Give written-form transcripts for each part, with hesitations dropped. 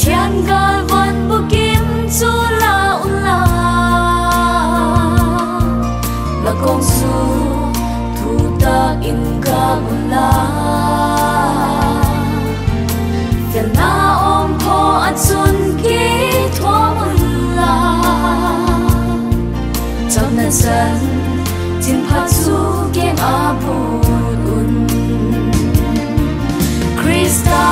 thiên ga vẫn bu kim chu la un la công su thu ta in ga un la phiền na ôm po an sun ki thua un la trong nan san tin pha chu kem a bu un Krista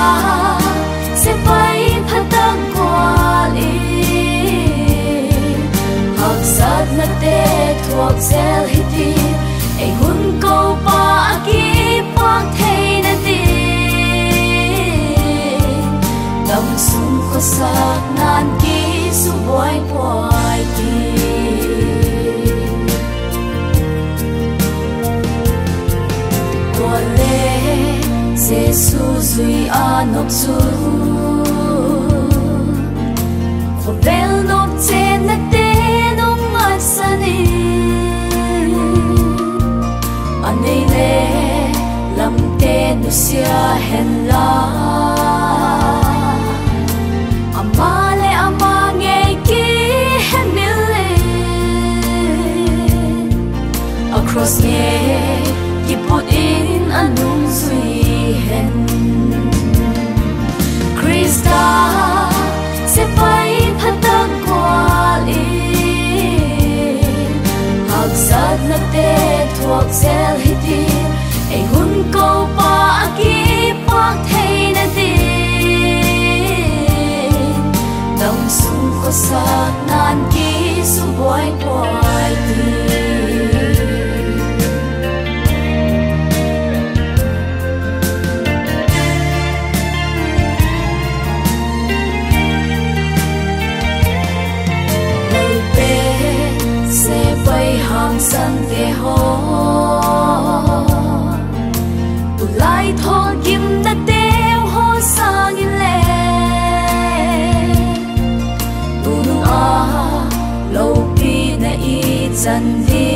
sẽ bay phát tăng qua đi học sát na te thuộc zel hiti ai hun câu pa ki pak thei na ti dam sum kho sak nan ki su boy boy ti qua le Giêsu duy anok su Khovel nok chen na te nong asani Anei le lam te nu sia hen la Amale amange ki hemile Across nge ki put in anung zui hen Krista sẽ bay phát tăng qua đi học sát na te thuộc zel hiti ai hun câu pa ki pak thei na ti dam sum kho sak nan ki su boy boy ti san te ho tu lai thon kim na te ho sang in le tu nu a lo pi na I chan vi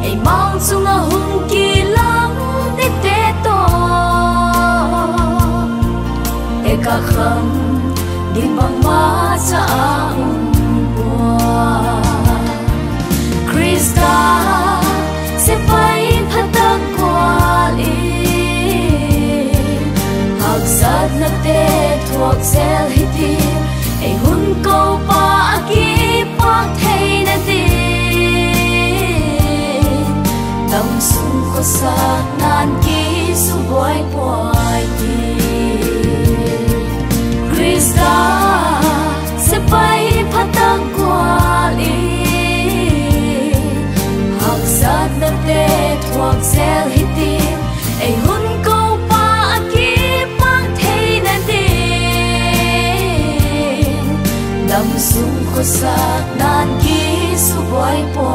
ai mang chung a hung ki lam te te to e ka kham din mang ma cha a Krista sẽ bay phát tăng qua đi học sát na te thuộc zel hiti ai hun câu pa ki pak thei na ti dam sum kho sak nan ki su boy boy ti Krista sẽ bay phát tăng qua đi sát na te thuộc zel hiti ai hun câu pa ki pak thei na ti dam sum kho sak nan ki su boy po